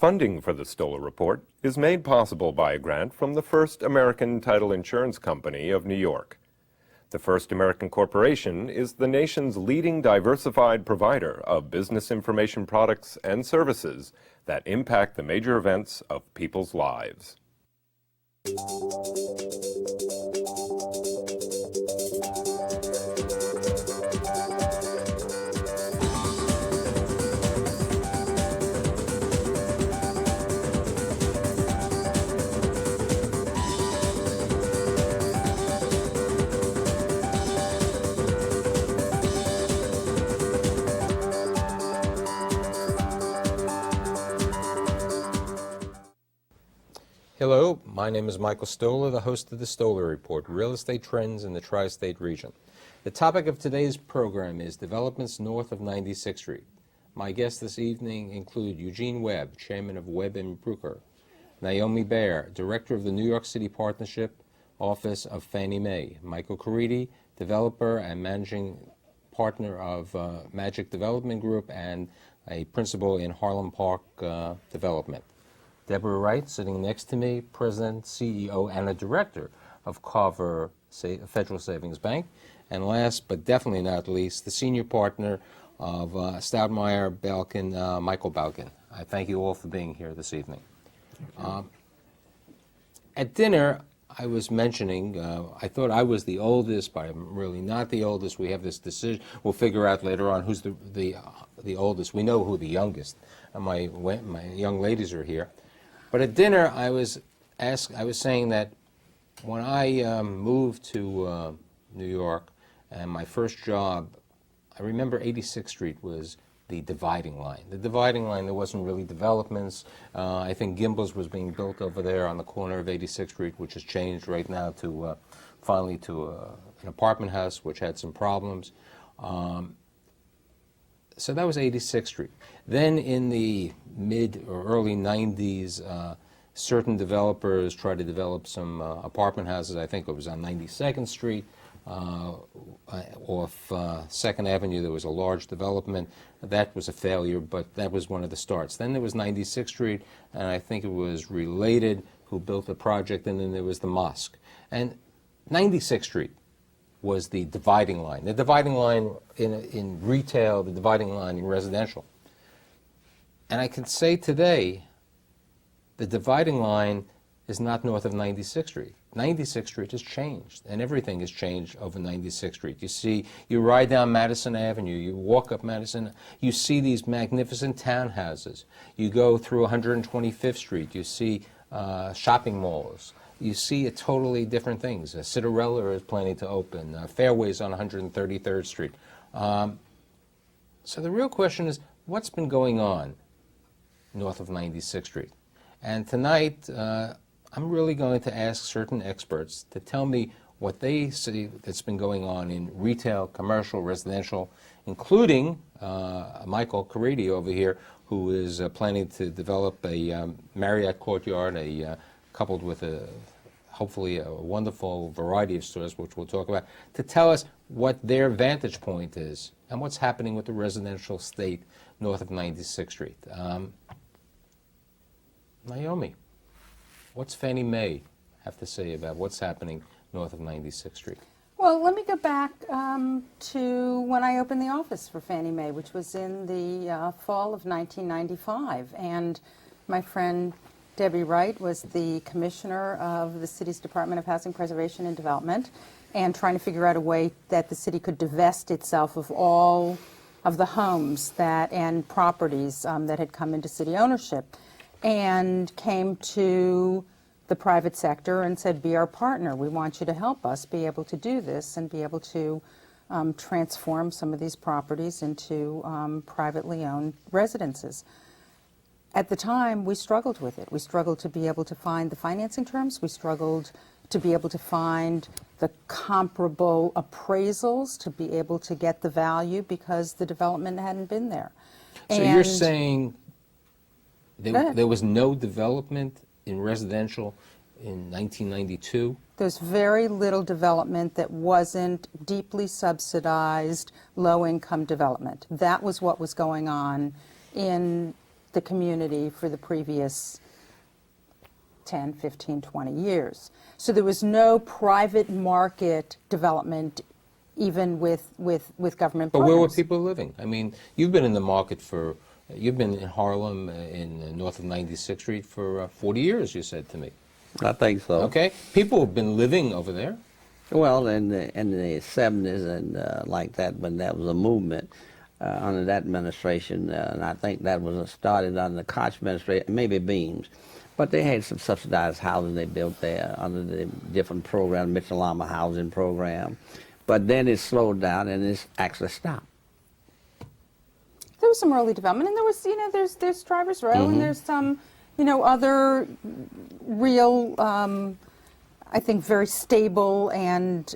Funding for the Stoller Report is made possible by a grant from the First American Title Insurance Company of New York. The First American Corporation is the nation's leading diversified provider of business information products and services that impact the major events of people's lives. Hello, my name is Michael Stoller, the host of the Stoller Report, Real Estate Trends in the Tri-State Region. The topic of today's program is developments north of 96th Street. My guests this evening include Eugene Webb, Chairman of Webb & Brucker, Naomi Baer, Director of the New York City Partnership Office of Fannie Mae, Michael Caridi, Developer and Managing Partner of Magic Development Group and a Principal in Harlem Park Development. Deborah Wright, sitting next to me, President, CEO, and a Director of Carver Federal Savings Bank. And last but definitely not least, the Senior Partner of Stoudemire Balkin, Michael Balkin. I thank you all for being here this evening. At dinner, I was mentioning, I thought I was the oldest, but I'm really not the oldest. We have this decision. We'll figure out later on who's the oldest. We know who the youngest. And my young ladies are here. But at dinner, I was saying that when I moved to New York, and my first job, I remember 86th Street was the dividing line. The dividing line, there wasn't really developments. I think Gimbel's was being built over there on the corner of 86th Street, which has changed right now to finally to an apartment house, which had some problems. So that was 86th Street. Then in the mid or early 90s, certain developers tried to develop some apartment houses. I think it was on 92nd Street. Off 2nd Avenue, there was a large development. That was a failure, but that was one of the starts. Then there was 96th Street, and I think it was Related who built the project, and then there was the mosque. And 96th Street was the dividing line. The dividing line in retail, the dividing line in residential. And I can say today, the dividing line is not north of 96th Street. 96th Street has changed, and everything has changed over 96th Street. You ride down Madison Avenue, you walk up Madison, you see these magnificent townhouses. You go through 125th Street, you see shopping malls. You see totally different things. Cinderella is planning to open. Fairways on 133rd Street. So the real question is, what's been going on north of 96th Street? And tonight, I'm really going to ask certain experts to tell me what they see that's been going on in retail, commercial, residential, including Michael Caridi over here, who is planning to develop a Marriott Courtyard, coupled with hopefully a wonderful variety of stores, which we'll talk about, to tell us what their vantage point is and what's happening with the residential state north of 96th Street. Naomi, what's Fannie Mae have to say about what's happening north of 96th Street? Well, let me go back to when I opened the office for Fannie Mae, which was in the fall of 1995. And my friend Debbie Wright was the commissioner of the city's Department of Housing Preservation and Development, and trying to figure out a way that the city could divest itself of all of the homes and properties that had come into city ownership, and came to the private sector and said, be our partner. We want you to help us be able to do this and be able to transform some of these properties into privately owned residences. At the time, we struggled with it. We struggled to be able to find the financing terms. We struggled to be able to find the comparable appraisals to be able to get the value because the development hadn't been there. So you're saying there was no development in residential in 1992? There's very little development that wasn't deeply subsidized, low-income development. That was what was going on in the community for the previous 10, 15, 20 years. So there was no private market development even with government But where were programs. people living? I mean, you've been in the market for, you've been in Harlem north of 96th Street for 40 years, you said to me. I think so. Okay? People have been living over there. Well, in the 70s and like that, when that was a movement under that administration, and I think that was started under the Koch administration, maybe Beams. But they had some subsidized housing they built there under the different programs, Mitchell-Lama housing program. But then it slowed down and it's actually stopped. There was some early development, and there was, there's Drivers Row, and there's some, other real, I think, very stable and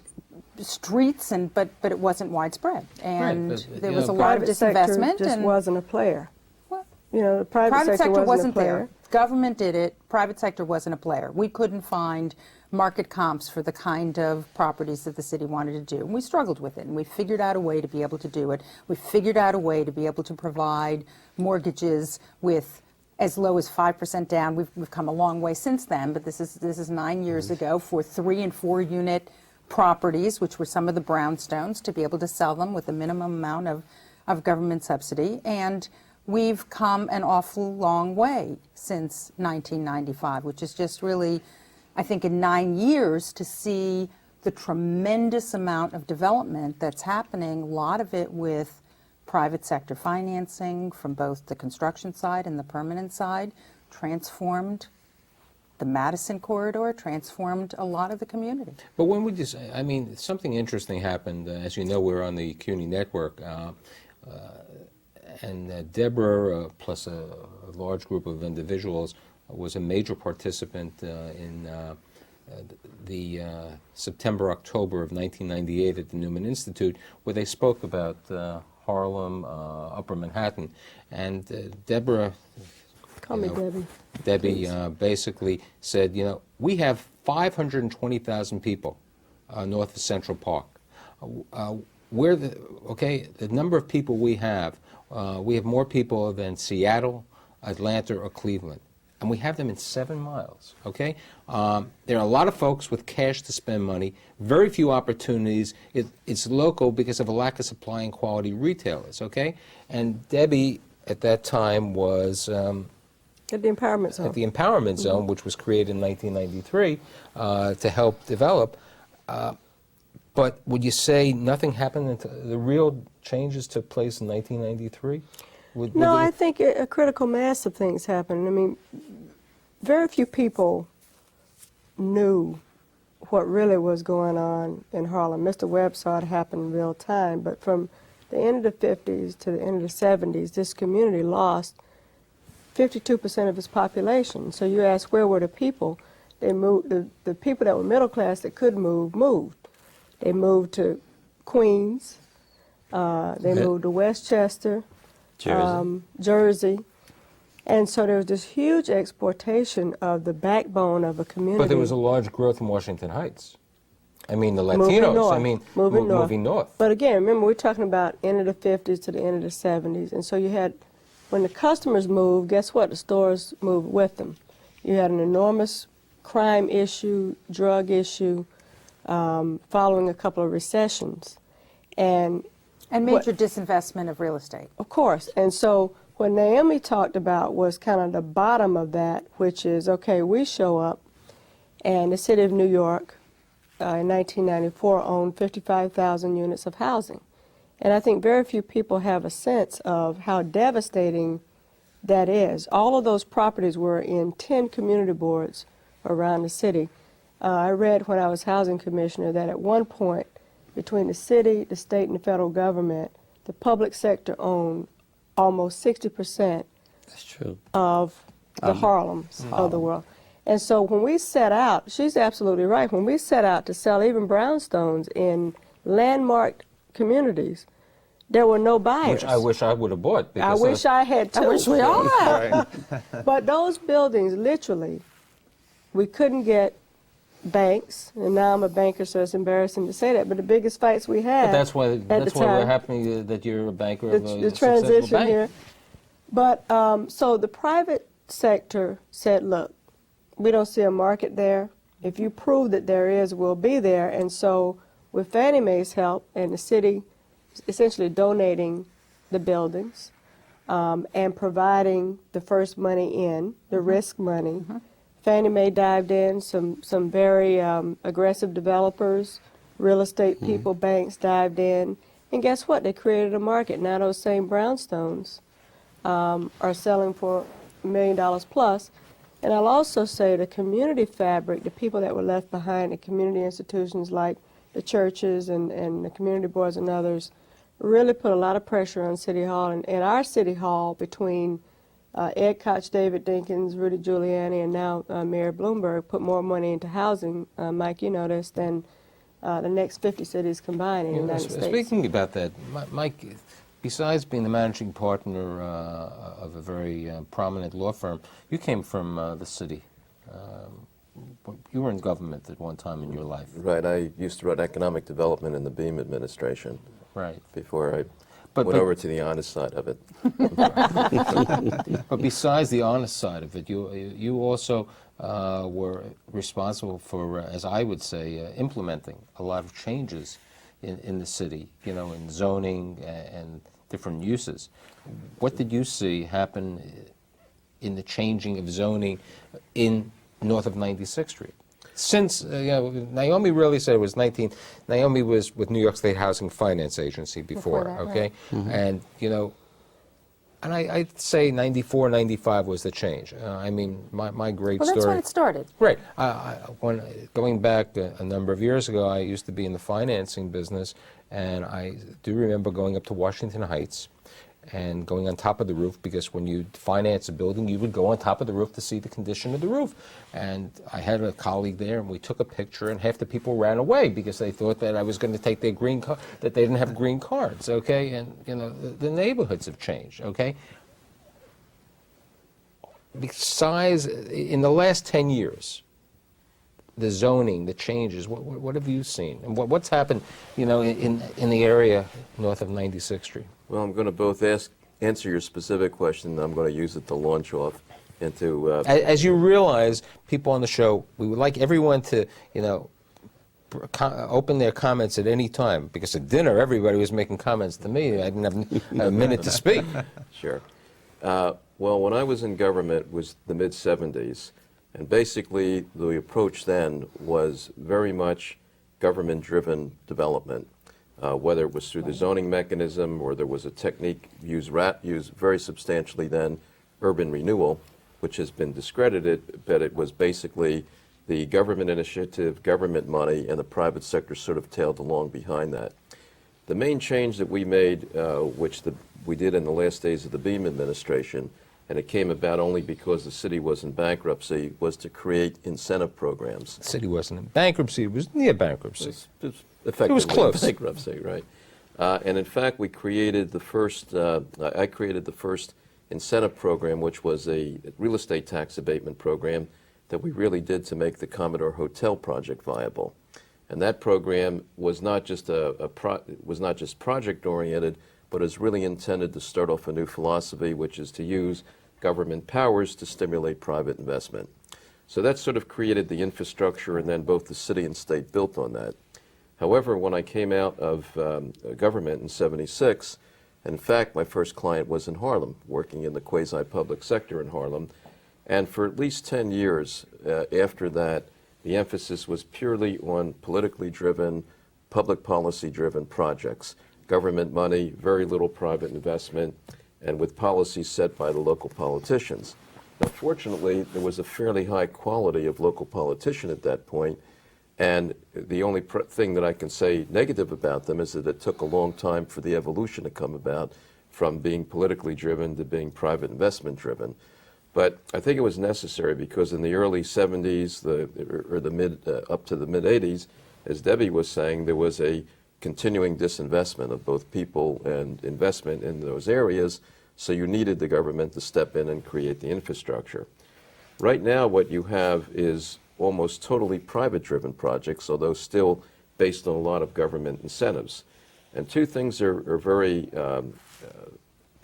streets, but it wasn't widespread, and Right, but, there you was know, a lot of Private sector disinvestment. just and wasn't a player. Well, The private sector wasn't a player. there. Government did it. Private sector wasn't a player. We couldn't find market comps for the kind of properties that the city wanted to do. And we struggled with it, and we figured out a way to be able to do it. We figured out a way to be able to provide mortgages with as low as 5% down. We've come a long way since then, but this is 9 years ago for 3 and 4 unit properties, which were some of the brownstones, to be able to sell them with a minimum amount of government subsidy. And we've come an awful long way since 1995, which is just really, I think, in 9 years to see the tremendous amount of development that's happening, a lot of it with private sector financing from both the construction side and the permanent side, transformed the Madison corridor, transformed a lot of the community. But when would you say, I mean, something interesting happened. As you know, we're on the CUNY network. And Deborah, plus a large group of individuals, was a major participant in the September-October of 1998 at the Newman Institute, where they spoke about Harlem, Upper Manhattan. And Deborah, Call me Debbie. Debbie basically said, we have 520,000 people north of Central Park. The number of people we have more people than Seattle, Atlanta, or Cleveland. And we have them in 7 miles, okay? There are a lot of folks with cash to spend money, very few opportunities. It's local because of a lack of supply and quality retailers, okay? And Debbie, at that time, was At the empowerment zone. at the Empowerment Zone, which was created in 1993 to help develop. But would you say nothing happened until the real changes took place in 1993? No, I think a critical mass of things happened. I mean, very few people knew what really was going on in Harlem. Mr. Webb saw it happen in real time, but from the end of the 50s to the end of the 70s, this community lost 52% of its population. So you ask, where were the people? They moved. The people that were middle class that could move, moved. They moved to Queens. They moved to Westchester, Jersey. And so there was this huge exportation of the backbone of a community. But there was a large growth in Washington Heights. I mean, the Moving Latinos, north, moving north. But again, remember, we're talking about end of the 50s to the end of the 70s. And so you had, when the customers moved, guess what? The stores moved with them. You had an enormous crime issue, drug issue, following a couple of recessions. And major disinvestment of real estate. of course. And so what Naomi talked about was kind of the bottom of that, which is, okay, we show up, and the city of New York in 1994 owned 55,000 units of housing. And I think very few people have a sense of how devastating that is. All of those properties were in 10 community boards around the city. I read when I was housing commissioner that at one point, between the city, the state, and the federal government, the public sector owned almost 60% That's true. of the Harlems of the world. And so when we set out, she's absolutely right, when we set out to sell even brownstones in landmarked communities, there were no buyers. Which I wish I would have bought. I wish I had too. I wish we all had. But those buildings, literally, we couldn't get banks, and now I'm a banker, so it's embarrassing to say that, but the biggest fights we had But that's why at the we're time, happy that you're a banker of a the successful transition bank. here, But so the private sector said, look, we don't see a market there. If you prove that there is, we'll be there. And so with Fannie Mae's help and the city essentially donating the buildings and providing the first money in, the risk money, Fannie Mae dived in, some very aggressive developers, real estate people, banks dived in. And guess what? They created a market. Now those same brownstones are selling for $1 million plus. And I'll also say the community fabric, the people that were left behind, the community institutions like the churches and the community boards and others, really put a lot of pressure on City Hall. And our City Hall, between Ed Koch, David Dinkins, Rudy Giuliani, and now Mayor Bloomberg, put more money into housing, Mike, you know this, than the next 50 cities combined in the United States. Speaking about that, Mike, besides being the managing partner of a very prominent law firm, you came from the city. You were in government at one time in your life. Right. I used to run economic development in the Beam administration. Right. Before I went over to the honest side of it. But besides the honest side of it, you also were responsible for, as I would say, implementing a lot of changes in the city, you know, in zoning and different uses. What did you see happen in the changing of zoning in north of 96th Street? Since, you know, Naomi really said it was Naomi was with New York State Housing Finance Agency before that, okay? right. And, you know, and I'd say 94, 95 was the change. I mean, my great Well, story. that's when it started. Right. When going back a number of years ago, I used to be in the financing business, and I do remember going up to Washington Heights and going on top of the roof, because when you finance a building, you would go on top of the roof to see the condition of the roof. And I had a colleague there, and we took a picture, and half the people ran away because they thought that I was going to take their green card, that they didn't have green cards, okay? And, you know, the neighborhoods have changed, okay? Besides, in the last 10 years, the zoning, the changes, what have you seen? And what's happened, you know, in the area north of 96th Street? Well, I'm going to both answer your specific question, and I'm going to use it to launch off into... As you realize, people on the show, we would like everyone to, you know, open their comments at any time, because at dinner everybody was making comments to me. I didn't have a minute to speak. Sure. Well, when I was in government, it was the mid-'70s, and basically the approach then was very much government-driven development, whether it was through the zoning mechanism or there was a technique used very substantially then, urban renewal, which has been discredited, but it was basically the government initiative, government money, and the private sector sort of tailed along behind that. The main change that we made, which we did in the last days of the Beam administration, and it came about only because the city was in bankruptcy, was to create incentive programs. The city wasn't in bankruptcy, it was near bankruptcy. Effectively It was close. Bankruptcy, right? And in fact, we created the first, I created the first incentive program, which was a real estate tax abatement program that we really did to make the Commodore Hotel project viable. And that program was not just project-oriented, but is really intended to start off a new philosophy, which is to use government powers to stimulate private investment. So that sort of created the infrastructure, and then both the city and state built on that. However, when I came out of government in '76, in fact, my first client was in Harlem, working in the quasi-public sector in Harlem. And for at least 10 years after that, the emphasis was purely on politically driven, public policy driven projects. Government money, very little private investment, and with policies set by the local politicians. Now, fortunately, there was a fairly high quality of local politician at that point, and the only thing that I can say negative about them is that it took a long time for the evolution to come about from being politically driven to being private investment driven. But I think it was necessary because in the early 70s, up to the mid 80s, as Debbie was saying, there was a continuing disinvestment of both people and investment in those areas, so you needed the government to step in and create the infrastructure. Right now, what you have is almost totally private-driven projects, although still based on a lot of government incentives. And two things are very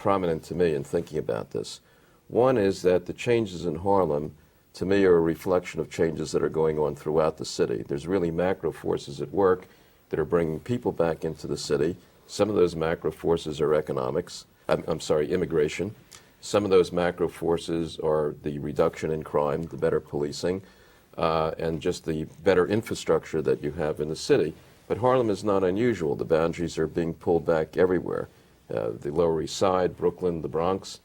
prominent to me in thinking about this. One is that the changes in Harlem, to me, are a reflection of changes that are going on throughout the city. There's really macro forces at work that are bringing people back into the city. Some of those macro forces are economics, I'm sorry, immigration. Some of those macro forces are the reduction in crime, the better policing, and just the better infrastructure that you have in the city. But Harlem is not unusual. The boundaries are being pulled back everywhere. The Lower East Side, Brooklyn, the Bronx.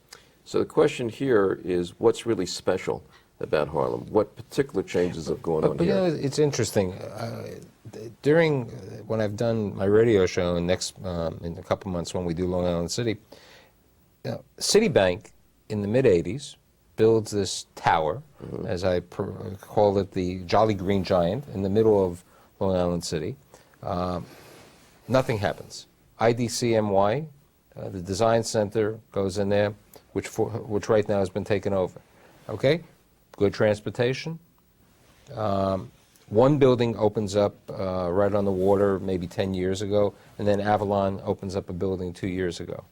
So the question here is, what's really special about Harlem? What particular changes have gone on But here? you know, it's interesting. During when I've done my radio show, and next in a couple months when we do Long Island City, Citibank in the mid-'80s builds this tower, as I call it, the Jolly Green Giant, in the middle of Long Island City. Nothing happens. IDCMY, the design center, goes in there, which right now has been taken over. Okay, good transportation. One building opens up right on the water maybe 10 years ago, and then Avalon opens up a building 2 years ago.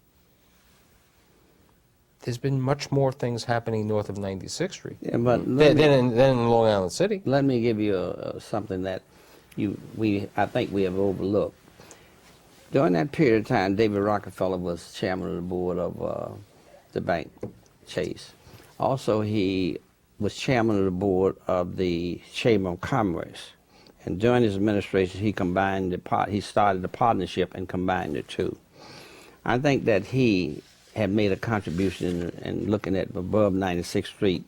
There's been much more things happening north of 96th Street Yeah, but than in Long Island City. let me give you something that I think we have overlooked. During that period of time, David Rockefeller was chairman of the board of the bank, Chase. Also, he was chairman of the board of the Chamber of Commerce. And during his administration, he started the partnership and combined the two. I think that he had made a contribution in looking at above 96th Street,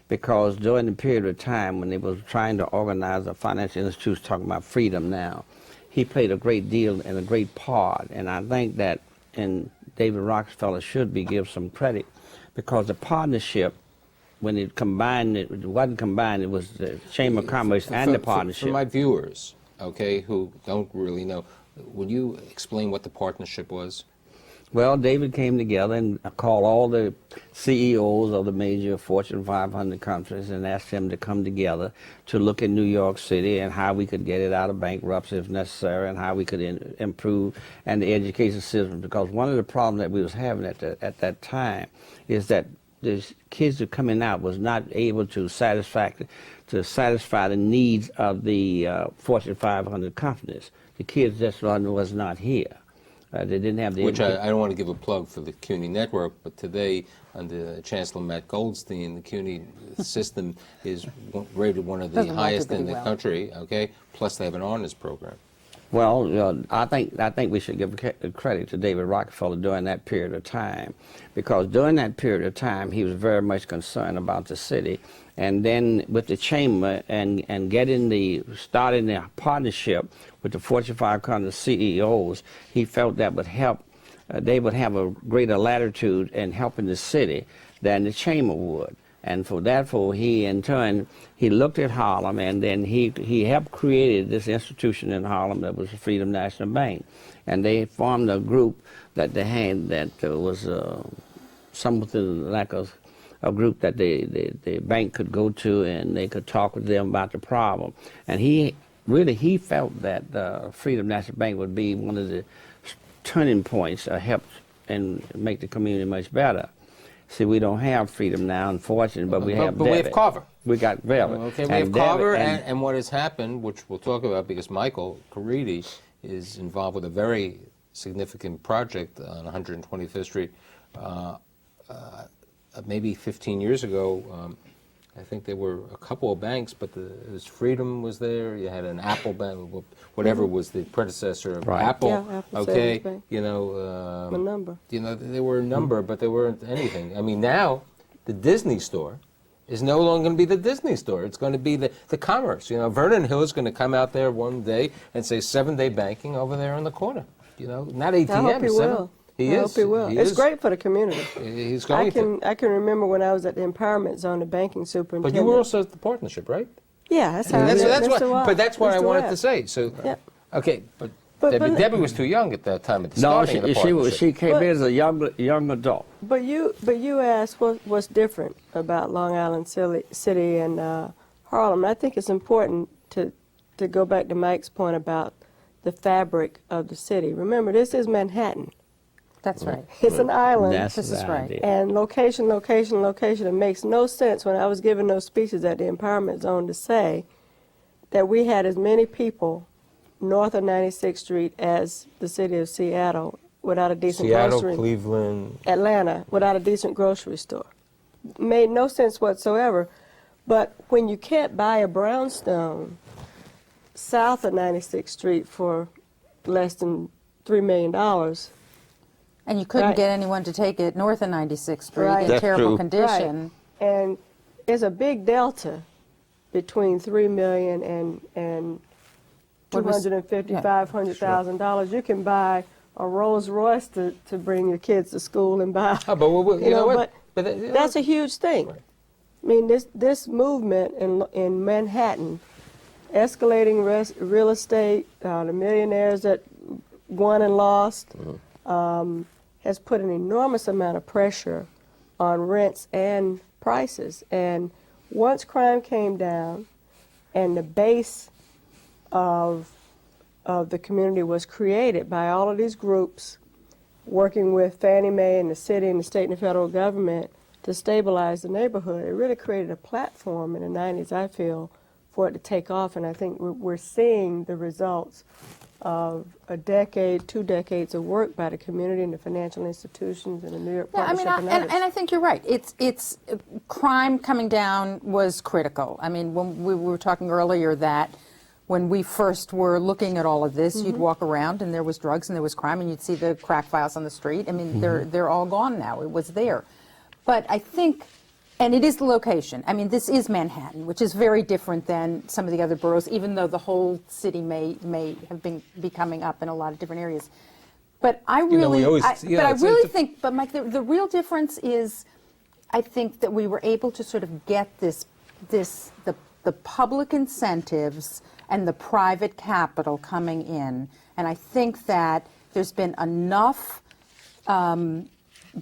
because during the period of time when they was trying to organize the financial institutions, talking about freedom now, he played a great deal and a great part. And I think that David Rockefeller should be given some credit, because the partnership, when it combined, it wasn't combined, it was the Chamber of Commerce and the partnership. For my viewers, okay, who don't really know, would you explain what the partnership was? Well, David came together and called all the CEOs of the major Fortune 500 companies and asked them to come together to look at New York City and how we could get it out of bankruptcy if necessary, and how we could improve and the education system. Because one of the problems that we was having at that time is that the kids who coming out was not able to satisfy the needs of the Fortune 500 companies. The kids just was not here. They didn't have the... Which I don't want to give a plug for the CUNY network, but today, under Chancellor Matt Goldstein, the CUNY system is rated one of the highest in the country, okay? Plus they have an honors program. Well, I think we should give credit to David Rockefeller during that period of time, because during that period of time he was very much concerned about the city, and then with the chamber and starting the partnership with the Fortune 500 CEOs, he felt that would help. They would have a greater latitude in helping the city than the chamber would. And therefore, he in turn, he looked at Harlem, and then he helped create this institution in Harlem that was the Freedom National Bank. And they formed a group that they had that was something like a group that the bank could go to, and they could talk with them about the problem. And he felt that the Freedom National Bank would be one of the turning points to help and make the community much better. See, we don't have Freedom now, unfortunately, but we have But we have Carver. We got Velvet. Okay, we have Carver, and what has happened, which we'll talk about because Michael Caridi is involved with a very significant project on 125th Street. Maybe 15 years ago, I think there were a couple of banks, but Freedom was there. You had an Apple bank, whatever was the predecessor of Apple. Yeah, Apple okay, Savings Bank. you know, A number. you know, they were a number, but they weren't anything. I mean, now the Disney store is no longer going to be the Disney store. It's going to be the commerce. You know, Vernon Hill is going to come out there one day and say 7-day banking over there in the corner. You know, not ATM. I hope he will. He I hope he will. It's great for the community. He's going to. I can remember when I was at the empowerment zone, the banking But superintendent. you were also at the partnership, right? Yeah, that's how That's what I wanted to say. So, Yeah. okay, but But Debbie was too young at that time at the No, starting of the partnership. she came in as a young adult. But you asked what's different about Long Island City and Harlem. I think it's important to go back to Mike's point about the fabric of the city. Remember, this is Manhattan. That's right. It's an island. That's This is the right. idea. And location, location, location. It makes no sense when I was giving those speeches at the Empowerment Zone to say that we had as many people north of 96th Street as the city of Seattle without a decent Seattle, grocery. Cleveland. Atlanta without a decent grocery store. Made no sense whatsoever. But when you can't buy a brownstone south of 96th Street for less than $3 million, And you couldn't Right. get anyone to take it north of 96th Street Right. in That's terrible true. condition. right, and there's a big delta between $3 million and What was- $250,000, yeah. $500,000. You can buy a Rolls Royce to bring your kids to school and buy. Oh, but you know what? But But that- that's a huge thing. I mean, this movement in Manhattan, escalating real estate, the millionaires that won and lost, has put an enormous amount of pressure on rents and prices. And once crime came down, and the base of the community was created by all of these groups working with Fannie Mae and the city and the state and the federal government to stabilize the neighborhood. It really created a platform in the 90s, I feel, for it to take off. And I think we're seeing the results of a decade, 2 decades of work by the community and the financial institutions and the New York Yeah, I mean, Partnership and others. and I think you're right. It's crime coming down was critical. I mean, when we were talking earlier that when we first were looking at all of this, you'd walk around and there was drugs and there was crime, and you'd see the crack files on the street. I mean, they're all gone now. It was there, but I think. And it is the location. I mean, this is Manhattan, which is very different than some of the other boroughs, even though the whole city may have be coming up in a lot of different areas. But I really, know, we always- yeah, but I it's- really it's a- think, but Mike, the real difference is, I think that we were able to sort of get the public incentives and the private capital coming in, and I think that there's been enough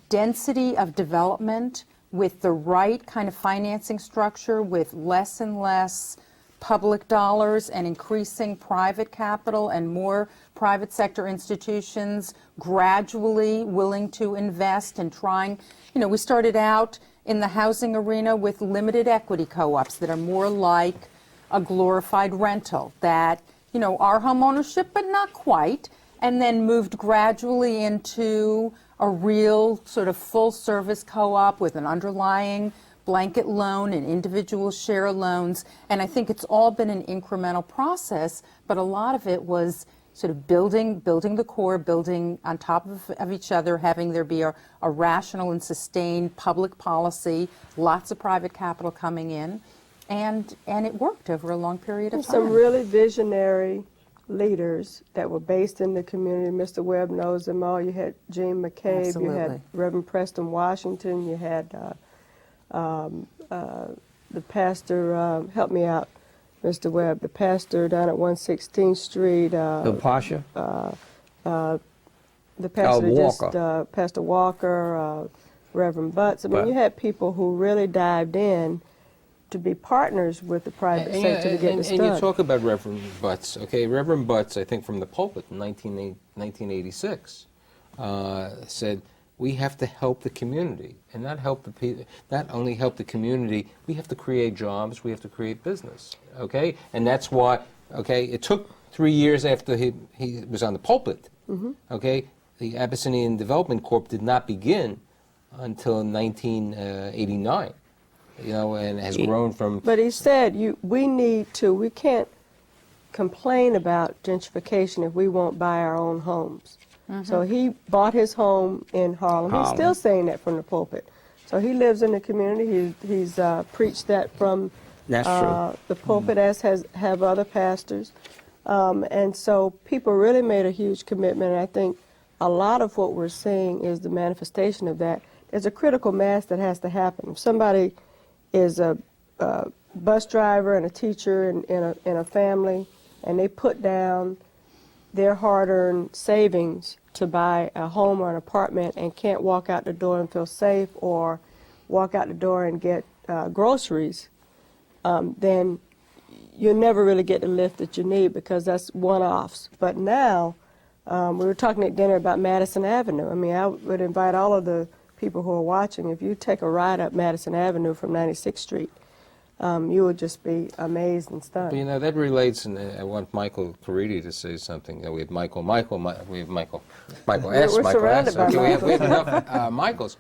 density of development with the right kind of financing structure, with less and less public dollars and increasing private capital and more private sector institutions gradually willing to invest and trying. You know, we started out in the housing arena with limited equity co-ops that are more like a glorified rental that, you know, are home ownership, but not quite, and then moved gradually into a real sort of full-service co-op with an underlying blanket loan and individual share loans. And I think it's all been an incremental process, but a lot of it was sort of building the core, building on top of each other, having there be a rational and sustained public policy, lots of private capital coming in, and it worked over a long period of time. Some really visionary leaders that were based in the community. Mr. Webb knows them all. You had Gene McCabe, Absolutely. you had Reverend Preston Washington, you had the pastor, help me out, Mr. Webb, the pastor down at 116th Street. The Pasha? The pastor that Walker. Pastor Walker, Reverend Butts. I mean, But- you had people who really dived in to be partners with the private sector to get this and done. you talk about Reverend Butts, okay? Reverend Butts, I think from the pulpit in 1986, said, we have to help the community, and not only help the community, we have to create jobs, we have to create business, okay? And that's why, okay, it took 3 years after he was on the pulpit, okay? The Abyssinian Development Corp did not begin until 1989. You know, and has grown from. But he said, we can't complain about gentrification if we won't buy our own homes. So he bought his home in Harlem. He's still saying that from the pulpit. So he lives in the community. He's preached that from That's true. the pulpit, as have other pastors. And so people really made a huge commitment. And I think a lot of what we're seeing is the manifestation of that. There's a critical mass that has to happen. If somebody is a bus driver and a teacher in a family, and they put down their hard-earned savings to buy a home or an apartment and can't walk out the door and feel safe, or walk out the door and get groceries, then you'll never really get the lift that you need, because that's one-offs. But now, We were talking at dinner about Madison Avenue. I mean, I would invite all of the people who are watching, if you take a ride up Madison Avenue from 96th Street, you would just be amazed and stunned. But, you know, that relates, and I want Michael Caridi to say something. We have Michael S. We're Michael S. surrounded by Okay, we have Michaels. enough Michaels.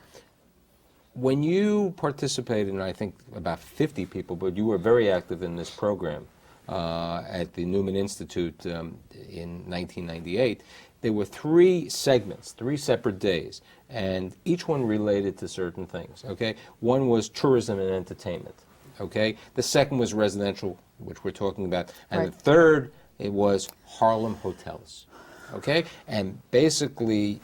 When you participated, and I think about 50 people, but you were very active in this program at the Newman Institute in 1998, there were 3 segments, 3 separate days, and each one related to certain things, okay? One was tourism and entertainment, okay? The second was residential, which we're talking about, and Right. the third, it was Harlem hotels, okay? And basically,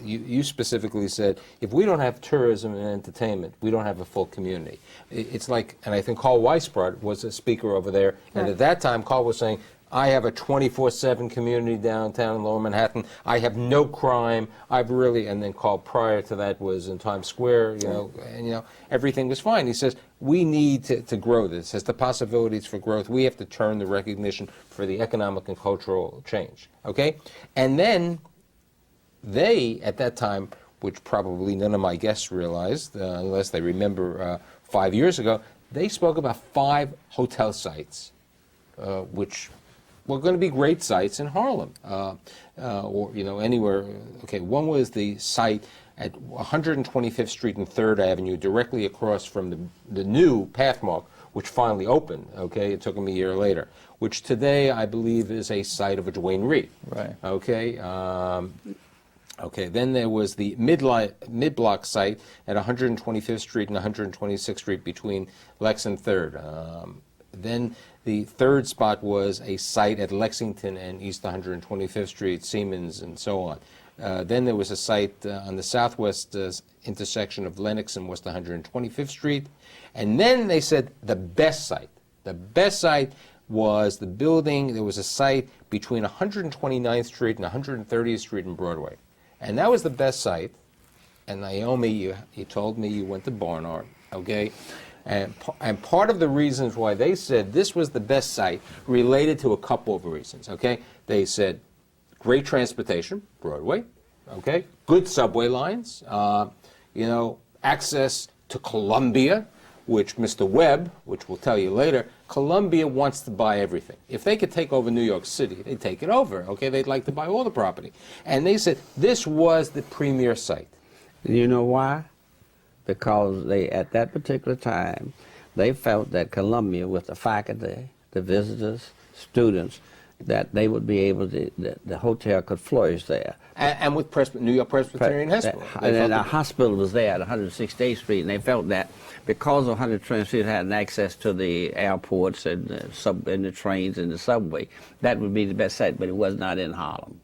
you specifically said, if we don't have tourism and entertainment, we don't have a full community. It's like, and I think Carl Weisbrot was a speaker over there, and Right. at that time, Carl was saying, I have a 24/7 community downtown in Lower Manhattan. I have no crime. I've really, and then Carl prior to that was in Times Square, you know, and you know, everything was fine. He says, we need to grow this. As the possibilities for growth, we have to turn the recognition for the economic and cultural change, okay? And then they, at that time, which probably none of my guests realized, unless they remember 5 years ago, they spoke about 5 hotel sites, which were going to be great sites in Harlem, or you know, anywhere. Okay, one was the site at 125th Street and 3rd Avenue, directly across from the new Pathmark, which finally opened. Okay, it took them a year later, which today I believe is a site of a Dwayne Reed. Right. Okay. Okay, then there was the mid-block site at 125th Street and 126th Street between Lex and 3rd. Then the third spot was a site at Lexington and East 125th Street, Siemens, and so on. Then there was a site on the southwest intersection of Lenox and West 125th Street. And then they said the best site was the building. There was a site between 129th Street and 130th Street and Broadway. And that was the best site. And Naomi, you told me you went to Barnard, okay? And part of the reasons why they said this was the best site related to a couple of reasons, okay? They said great transportation, Broadway, okay? Good subway lines, you know, access to Columbia, which Mr. Webb, which we'll tell you later, Columbia wants to buy everything. If they could take over New York City, they'd take it over, okay? They'd like to buy all the property. And they said this was the premier site. You know why? Because they, at that particular time, they felt that Columbia, with the faculty, the visitors, students, that they would be able to, the hotel could flourish there. And with New York Presbyterian Hospital. And then the hospital was there at 168th Street, and they felt that because of 120th Street had access to the airports and the trains and the subway, that would be the best site, but it was not in Harlem.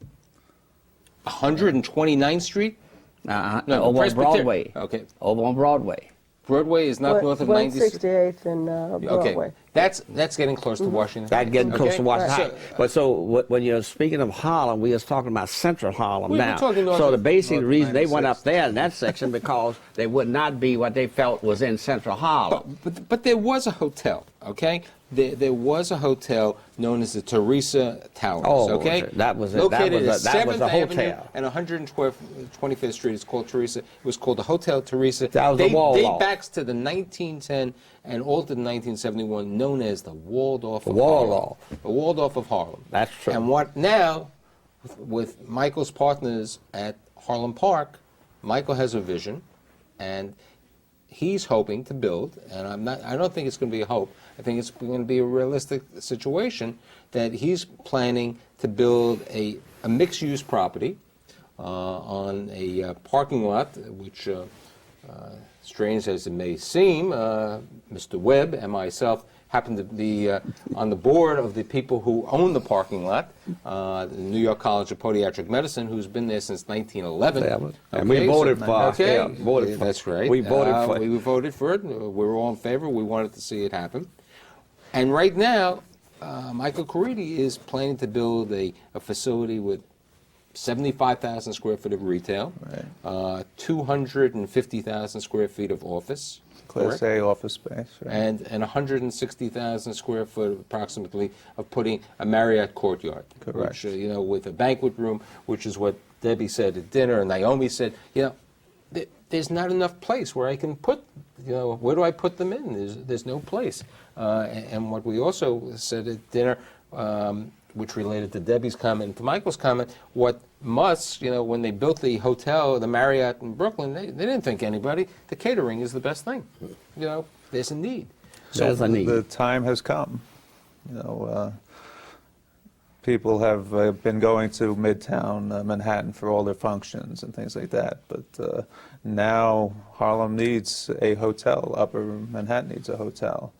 129th Street? No, No, over on Presbyterian. Broadway. Okay. Over on Broadway. Broadway is not north of 96th. 168th and Broadway. Okay, that's getting close to Washington. That's getting close Okay? to Washington So, Heights. But so when you're speaking of Harlem, we was talking about Central Harlem We're now. talking north So the of- basic north of reason they went 96th. up there in that section because they would not be what they felt was in Central Harlem. But there was a hotel, okay? There was a hotel known as the Teresa Towers, Oh, okay? that was it. Located That was at a 7th Avenue hotel. and 125th Street. It's called Teresa. It was called the Hotel Teresa. That was the wall Date off. backs to the 1910 and all to the 1971, known as the Waldorf of Waldorf. Harlem. The Waldorf of Harlem. That's true. And what now, with Michael's partners at Harlem Park, Michael has a vision, and he's hoping to build, and I don't think it's going to be a hope, I think it's going to be a realistic situation, that he's planning to build a mixed-use property on a parking lot, which, strange as it may seem, Mr. Webb and myself happen to be on the board of the people who own the parking lot, the New York College of Podiatric Medicine, who's been there since 1911. And we voted for it. Okay, Yeah, voted for it. that's right. We voted for it. We voted for it. We were all in favor. We wanted to see it happen. And right now, Michael Caridi is planning to build a facility with 75,000 square feet of retail, 250,000 square feet of office, Class correct? A office space. Right. And 160,000 square foot approximately of putting a Marriott courtyard. Correct. Which, with a banquet room, which is what Debbie said at dinner, and Naomi said, there's not enough place where I can put, where do I put them in? There's no place. And what we also said at dinner, which related to Debbie's comment and to Michael's comment, what Musk, when they built the hotel, the Marriott in Brooklyn, they didn't think anybody. The catering is the best thing. There's a need. There's a need. The time has come. People have been going to Midtown Manhattan for all their functions and things like that, but now Harlem needs a hotel. Upper Manhattan needs a hotel.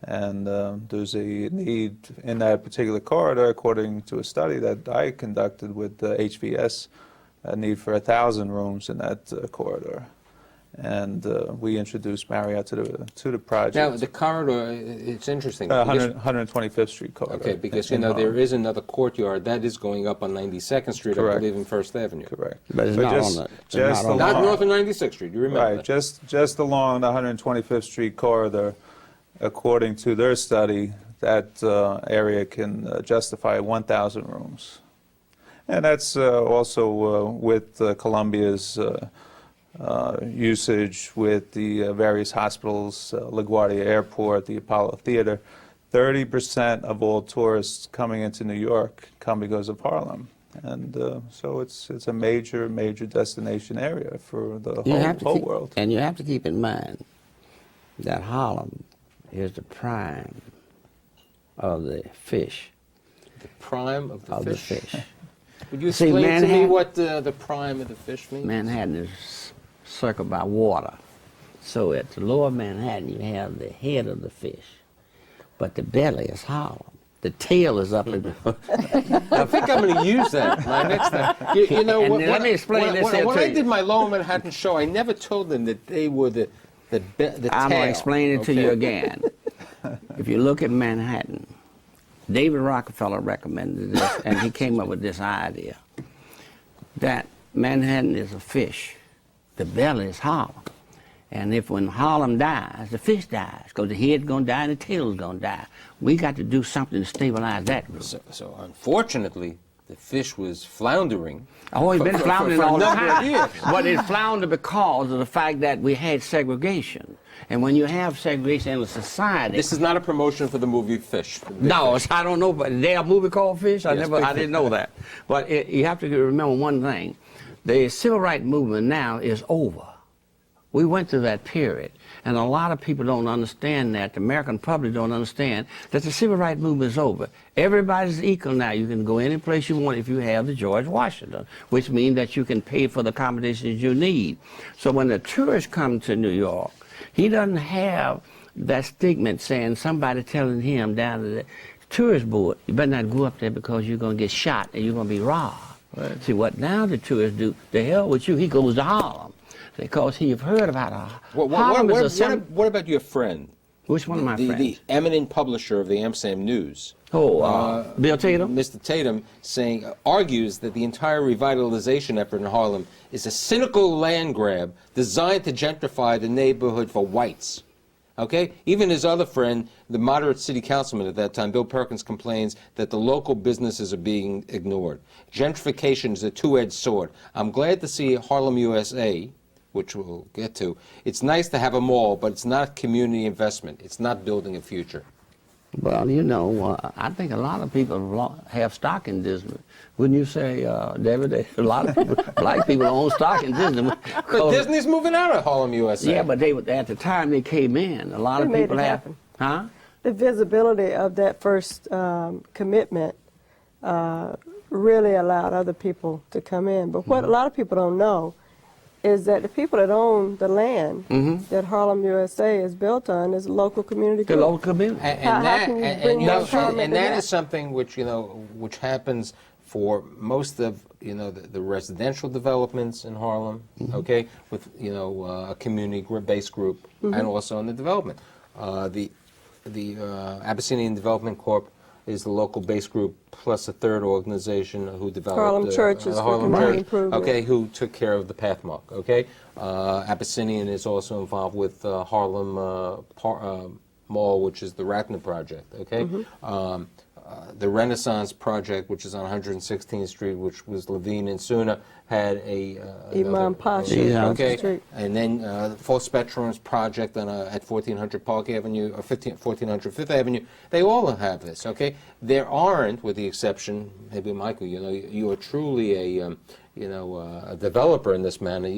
And there's a need in that particular corridor, according to a study that I conducted with HVS, a need for 1,000 rooms in that corridor. And we introduced Marriott to the project. Now, the corridor, it's interesting. 125th Street corridor. Okay, because, in there Harlem. is another courtyard that is going up on 92nd Street, Correct. I believe, in First Avenue. Correct. But it's not on the- it's not on the- Not north of 96th Street, you remember Right, that. just along the 125th Street corridor, according to their study, that area can justify 1,000 rooms. And that's also with Columbia's usage with the various hospitals, LaGuardia Airport, the Apollo Theater. 30% of all tourists coming into New York come because of Harlem. And so it's a major destination area for the whole world. And you have to keep in mind that Harlem is the prime of the fish. The prime of the Of fish. the fish. Would you See, explain to me Manhattan- what the prime of the fish means? Manhattan is circled by water. So at the lower Manhattan, you have the head of the fish, but the belly is Harlem. The tail is up in the... I think I'm going to use that my next time. You know, And let me explain this here when to I you. did my Lower Manhattan show, I never told them that they were the tail. I'm going to explain it to you okay? again. If you look at Manhattan, David Rockefeller recommended this, and he came up with this idea that Manhattan is a fish. The belly is Harlem. And if when Harlem dies, the fish dies, because the head's going to die and the tail's going to die. We got to do something to stabilize that group. So unfortunately, the fish was floundering. Oh, it's been floundering for a all the number of time. years. But it floundered because of the fact that we had segregation. And when you have segregation in a society... This is not a promotion for the movie Fish. No, I don't know, but there a movie called Fish? Yes, Big I didn't know that. But you have to remember one thing. The civil rights movement now is over. We went through that period, and a lot of people don't understand that. The American public don't understand that the civil rights movement is over. Everybody's equal now. You can go any place you want if you have the George Washington, which means that you can pay for the accommodations you need. So when the tourist comes to New York, he doesn't have that stigma saying somebody telling him down to the tourist board, you better not go up there because you're going to get shot and you're going to be robbed. Right. See, what now the tourists do, the hell with you, he goes to Harlem. Because he've heard about Harlem what about your friend? Which one of my friends? The eminent publisher of the Amsterdam News. Bill Tatum? Mr. Tatum argues that the entire revitalization effort in Harlem is a cynical land grab designed to gentrify the neighborhood for whites. Okay? Even his other friend, the moderate city councilman at that time, Bill Perkins, complains that the local businesses are being ignored. Gentrification is a two-edged sword. I'm glad to see Harlem, USA, which we'll get to. It's nice to have a mall, but it's not community investment. It's not building a future. Well, I think a lot of people have stock in Disney. Wouldn't you say, David? A lot of people, black people own stock in Disney. But Disney's moving out of Harlem, USA. Yeah, but at the time they came in, a lot of people have... Huh? The visibility of that first commitment really allowed other people to come in. But what a lot of people don't know is that the people that own the land that Harlem, USA is built on is a local community group. The local community. How can you bring that empowerment to that that? is something which, which happens for most of, the residential developments in Harlem, okay, with, a community-based group, and also in the development. The Abyssinian Development Corp is the local base group plus a third organization who developed Harlem Churches the for Harlem community Church, improvement. okay, who took care of the pathmark, okay? Abyssinian is also involved with Harlem Mall, which is the Ratner project, okay? The Renaissance project, which is on 116th Street, which was Levine and Suna, had a Imam Pasha, okay, Street. and then Full Spectrum's project on at 1400 Park Avenue or 1400 Fifth Avenue. They all have this, okay? There aren't, with the exception, maybe Michael, you know, you are truly a a developer in this manner.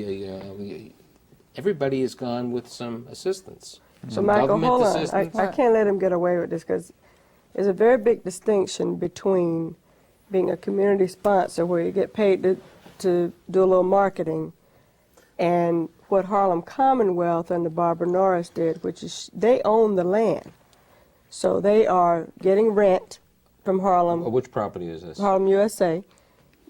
Everybody has gone with some assistance. So Some Michael, government hold on. assistance. I can't let him get away with this because there's a very big distinction between being a community sponsor where you get paid to do a little marketing and what Harlem Commonwealth and the Barbara Norris did, which is they own the land. So they are getting rent from Harlem, Which property is this? Harlem USA.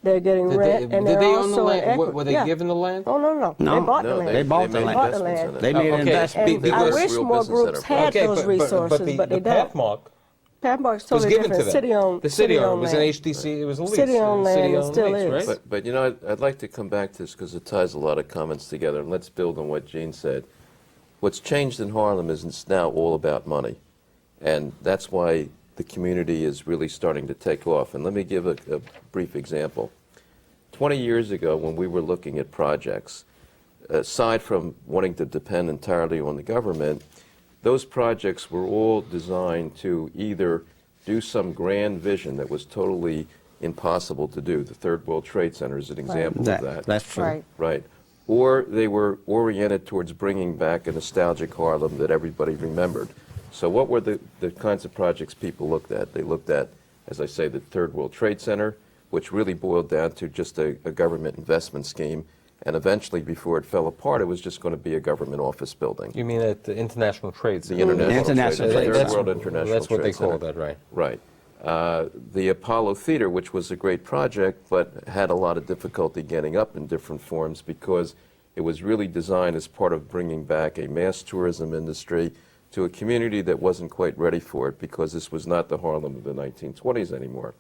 They're getting Did rent they, and did they're they own also the in land? equity. Were they Yeah. given the land? Oh, no. No. They bought the No, land. They bought the made land. Bought the investments land. in it. They made okay. investments. And Because- I wish Real more business groups center. had Okay, those resources, but the they don't. pathmark Pathmark's was totally given to different. them. City-owned. The city-owned. It city-owned was an land. HDC. It was a lease. City-owned land, City-owned it still lease, is. right? But you know, I'd like to come back to this because it ties a lot of comments together, and let's build on what Gene said. What's changed in Harlem is it's now all about money, and that's why the community is really starting to take off. And let me give a brief example. 20 years ago, when we were looking at projects, aside from wanting to depend entirely on the government, those projects were all designed to either do some grand vision that was totally impossible to do. The Third World Trade Center is an example of that. That's true. Right. Right. Or they were oriented towards bringing back a nostalgic Harlem that everybody remembered. So what were the kinds of projects people looked at? They looked at, as I say, the Third World Trade Center, which really boiled down to just a government investment scheme. And eventually, before it fell apart, it was just going to be a government office building. You mean at the International Trade The Center? International International Trade Trade Center, Center. World International That's what Trade they call Center. that, right? Right. The Apollo Theater, which was a great project, but had a lot of difficulty getting up in different forms because it was really designed as part of bringing back a mass tourism industry to a community that wasn't quite ready for it because this was not the Harlem of the 1920s anymore.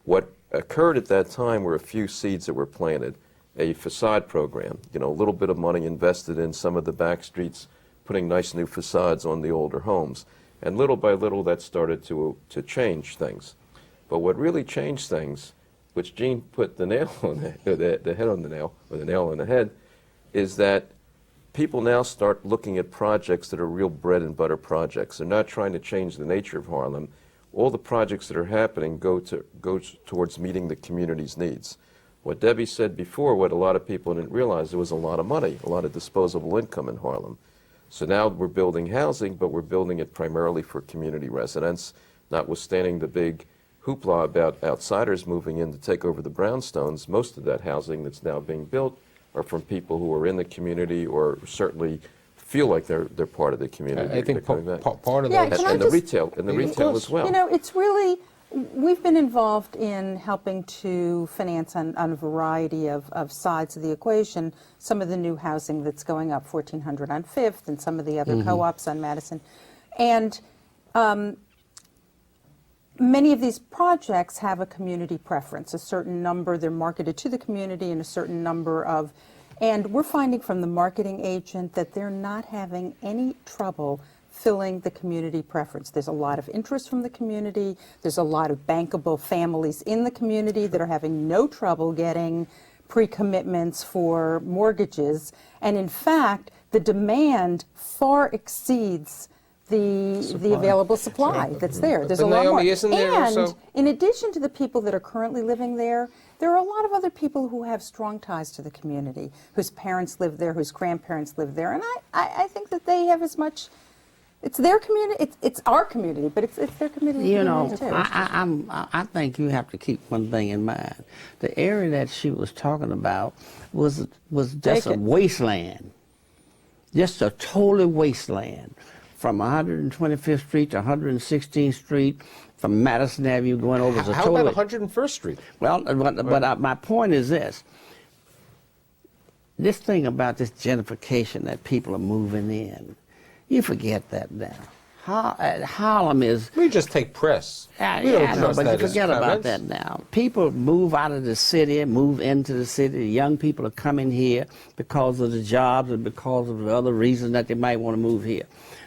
What occurred at that time were a few seeds that were planted. A facade program, you know, a little bit of money invested in some of the back streets, putting nice new facades on the older homes. And little by little, that started to change things. But what really changed things, which Gene put the nail on the head on the nail, or the nail on the head, is that people now start looking at projects that are real bread and butter projects. They're not trying to change the nature of Harlem. All the projects that are happening go towards meeting the community's needs. What Debbie said before, what a lot of people didn't realize, there was a lot of money, a lot of disposable income in Harlem. So now we're building housing, but we're building it primarily for community residents, notwithstanding the big hoopla about outsiders moving in to take over the brownstones. Most of that housing that's now being built are from people who are in the community or certainly feel like they're part of the community. I think They're coming back. part of Yeah, that. can I And the just- retail, as well. You know, it's really, we've been involved in helping to finance on a variety of sides of the equation, some of the new housing that's going up, 1400 on Fifth, and some of the other co-ops on Madison. And many of these projects have a community preference, a certain number, they're marketed to the community, and a certain number of, and we're finding from the marketing agent that they're not having any trouble filling the community preference. There's a lot of interest from the community. There's a lot of bankable families in the community that are having no trouble getting pre-commitments for mortgages. And in fact, the demand far exceeds the available supply that's there. There's But a lot more. Naomi, isn't there And also- in addition to the people that are currently living there are a lot of other people who have strong ties to the community, whose parents live there, whose grandparents live there. And I think that they have as much, it's their community, it's our community, but it's their community, You know, too. I think you have to keep one thing in mind. The area that she was talking about was just a Vacant. wasteland, just a total wasteland. From 125th Street to 116th Street, from Madison Avenue going over to How totally. about 101st Street? Well, but my point is this. This thing about this gentrification that people are moving in, you forget that now. Harlem is. We just take press. Yeah, We don't I know, trust but that you as forget about comments. that now. People move out of the city, move into the city. The young people are coming here because of the jobs and because of the other reasons that they might want to move here.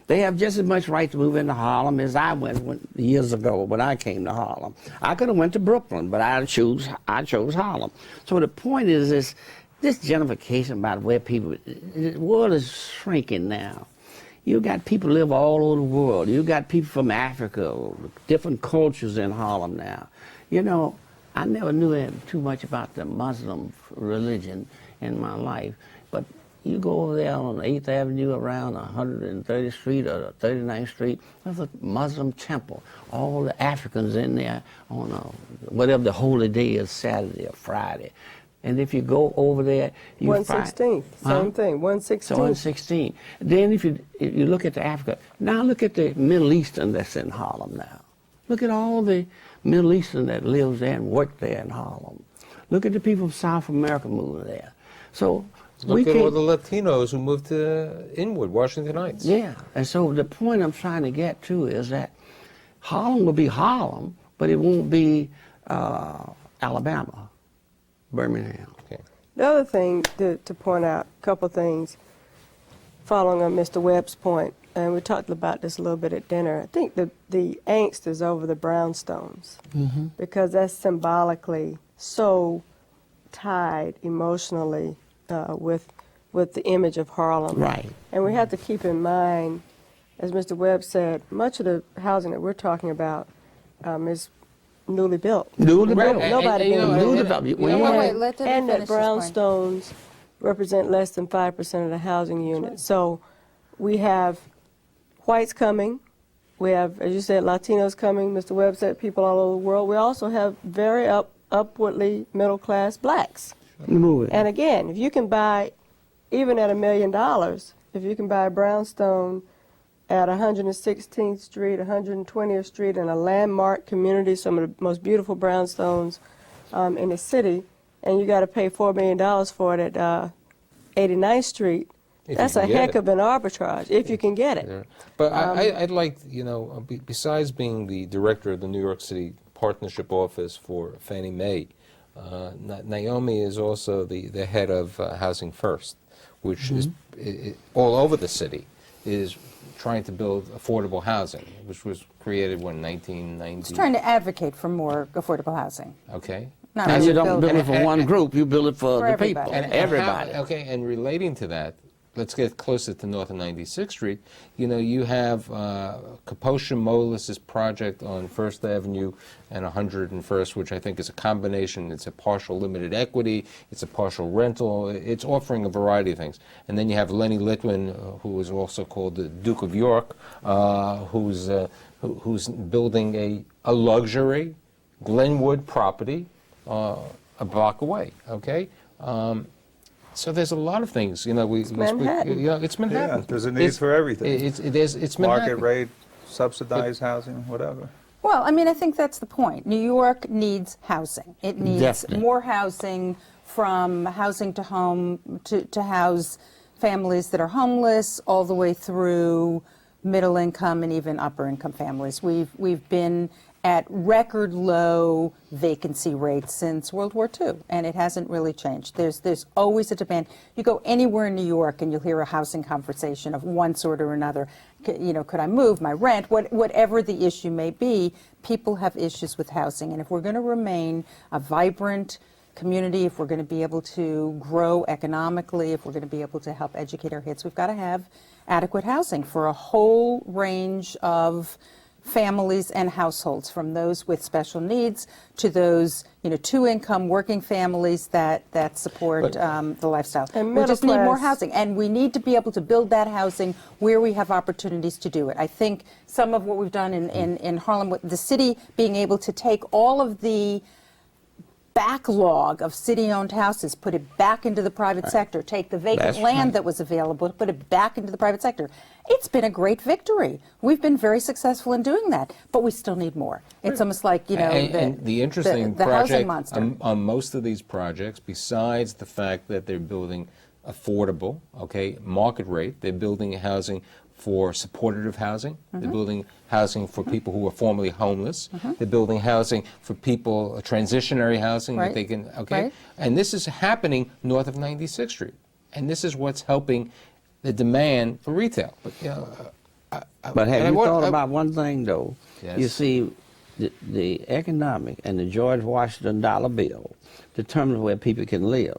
They have just as much right to move into Harlem as I went years ago when I came to Harlem. I could have went to Brooklyn, but I chose Harlem. So the point is this gentrification about where people, the world is shrinking now. You got people live all over the world. You got people from Africa, different cultures in Harlem now. You know, I never knew too much about the Muslim religion in my life, but you go over there on 8th Avenue around 130th Street or 39th Street, there's a Muslim temple. All the Africans in there on whatever the holy day is, Saturday or Friday. And if you go over there, you 116th, same thing, 116th. So 116. Then if you look at the Africa, now look at the Middle Eastern that's in Harlem now. Look at all the Middle Eastern that lives there and work there in Harlem. Look at the people from South America moving there. So Look at all the Latinos who moved to Inwood, Washington Heights. Yeah, and so the point I'm trying to get to is that Harlem will be Harlem, but it won't be Alabama, Birmingham. Okay. The other thing to point out, a couple things, following on Mr. Webb's point, and we talked about this a little bit at dinner. I think the angst is over the brownstones, because that's symbolically so tied emotionally with the image of Harlem. Right. And we have to keep in mind, as Mr. Webb said, much of the housing that we're talking about is newly built. Newly built. Nobody being Newly built. built. Wait, let Debbie And that finish this point. brownstones represent less than 5% of the housing unit. So we have whites coming. We have, as you said, Latinos coming. Mr. Webb said people all over the world. We also have very upwardly middle-class blacks. Move it. And again, if you can buy, even at $1 million, if you can buy a brownstone at 116th Street, 120th Street, in a landmark community, some of the most beautiful brownstones in the city, and you got to pay $4 million for it at 89th Street, If that's you a can get heck it. of an arbitrage, if you can get it. Yeah. But I'd like, besides being the director of the New York City Partnership Office for Fannie Mae, Naomi is also the head of Housing First, which is all over the city, is trying to build affordable housing, which was created when 1990. It's trying to advocate for more affordable housing. Okay. Not And really you don't build build it for one group, you build it for the everybody. people, everybody. And relating to that, let's get closer to North and 96th Street. You have Kaposha Molis's project on First Avenue and 101st, which I think is a combination. It's a partial limited equity, it's a partial rental, it's offering a variety of things. And then you have Lenny Litwin, who is also called the Duke of York, who's building a luxury Glenwood property a block away, okay? So there's a lot of things, it's Manhattan. it's Manhattan. Yeah, there's a need for everything. It's Manhattan. Market rate, subsidized housing, whatever. Well, I mean, I think that's the point. New York needs housing. It needs Definitely. more housing, from housing to home, to house families that are homeless, all the way through middle income and even upper income families. We've been at record low vacancy rates since World War II, and it hasn't really changed. There's always a demand. You go anywhere in New York and you'll hear a housing conversation of one sort or another. Could I move my rent? Whatever the issue may be, people have issues with housing. And if we're going to remain a vibrant community, if we're going to be able to grow economically, if we're going to be able to help educate our kids, we've got to have adequate housing for a whole range of families and households, from those with special needs to those, two-income working families that support the lifestyle. And We just need more middle-class. housing, and we need to be able to build that housing where we have opportunities to do it. I think some of what we've done in Harlem, with the city being able to take all of the backlog of city-owned houses, put it back into the private sector, take the vacant That's land right. that was available, put it back into the private sector. It's been a great victory. We've been very successful in doing that, but we still need more. It's almost like, And the interesting the housing project monster. on most of these projects, besides the fact that they're building affordable, market rate, they're building housing for supportive housing. They're building housing for people who are formerly homeless. They're building housing for people, transitionary housing that they can, Right. And this is happening north of 96th Street. And this is what's helping the demand for retail. But, you know, But have and I you want- thought about one thing, though? Yes. You see, the economic and the George Washington dollar bill determines where people can live.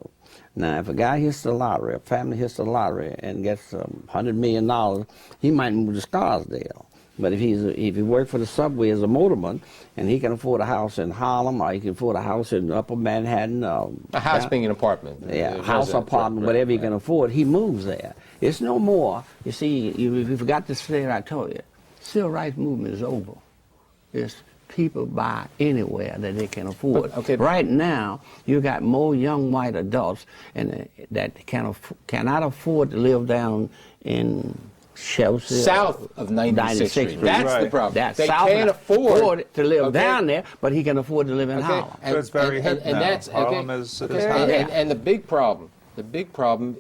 Now, if a guy hits the lottery, a family hits the lottery and gets $100 million, he might move to Scarsdale. But if he works for the subway as a motorman and he can afford a house in Harlem or he can afford a house in Upper Manhattan, a house being an apartment. house, apartment, whatever he can afford, he moves there. It's no more. You see, you forgot to say I told you. Civil rights movement is over. It's people buy anywhere that they can afford. Okay. Right now, you got more young white adults that cannot afford to live down in Chelsea. South of 96th Street. That's the problem. That They South can't afford to live down there, but he can afford to live in Harlem. So it's very hip now. That's Harlem is hot. and the big problem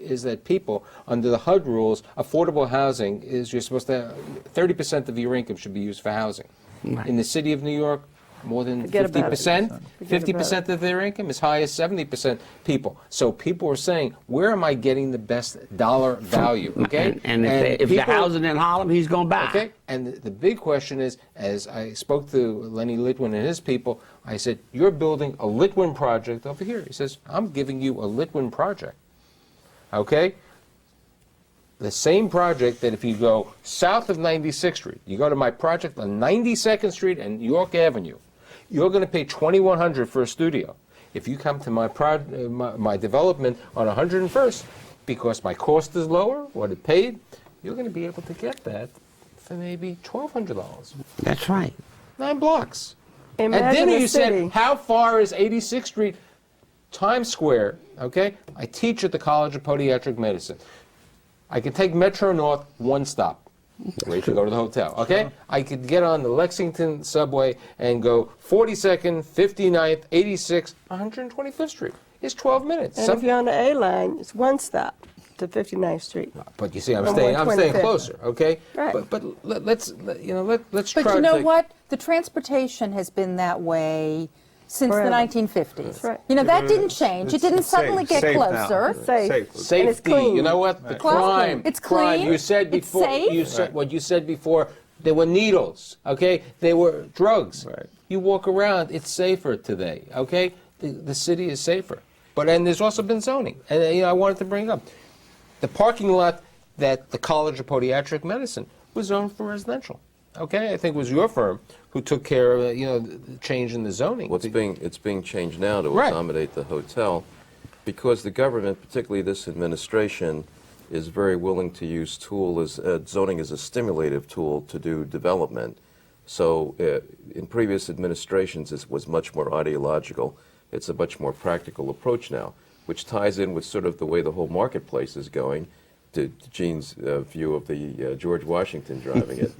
is that people, under the HUD rules, affordable housing is you're supposed to 30% of your income should be used for housing. Right. In the city of New York, more than Forget about it. 50%, Forget 50% of their income, as high as 70% people. So people are saying, where am I getting the best dollar value? Okay, And if the housing in Harlem, he's going to buy. Okay, and the big question is, as I spoke to Lenny Litwin and his people, I said, you're building a Litwin project over here. He says, I'm giving you a Litwin project. Okay? The same project that if you go south of 96th Street, you go to my project on 92nd Street and York Avenue, you're going to pay $2,100 for a studio. If you come to my development on 101st, because my cost is lower, what it paid, you're going to be able to get that for maybe $1,200. That's right. 9 blocks. Imagine And then a you city. said, how far is 86th Street, Times Square, okay? I teach at the College of Podiatric Medicine. I could take Metro North one stop, wait to go to the hotel, okay? I could get on the Lexington subway and go 42nd, 59th, 86th, 125th Street. It's 12 minutes. And if you're on the A line, it's one stop to 59th Street. But you see, I'm From staying 125th. closer, okay? Right. But let's try But you to know take- what? The transportation has been that way since Forever. the 1950s. That's right. You know, that but didn't change. It it's didn't safe- suddenly get safe now. closer. It's safe. Safe. And it's Safety, clean. you know what? The Well, crime. it's crime. clean, You said it's before. safe. You said what you said before. There were needles. Okay, they were drugs. Right. You walk around. It's safer today. Okay, the city is safer. And there's also been zoning. And I wanted to bring up the parking lot that the College of Podiatric Medicine was zoned for residential. Okay, I think it was your firm who took care of the change in the zoning. Well, it's being changed now to Right. accommodate the hotel, because the government, particularly this administration, is very willing to use zoning as a stimulative tool to do development. So in previous administrations, this was much more ideological. It's a much more practical approach now, which ties in with sort of the way the whole marketplace is going, to Gene's view of the George Washington driving it.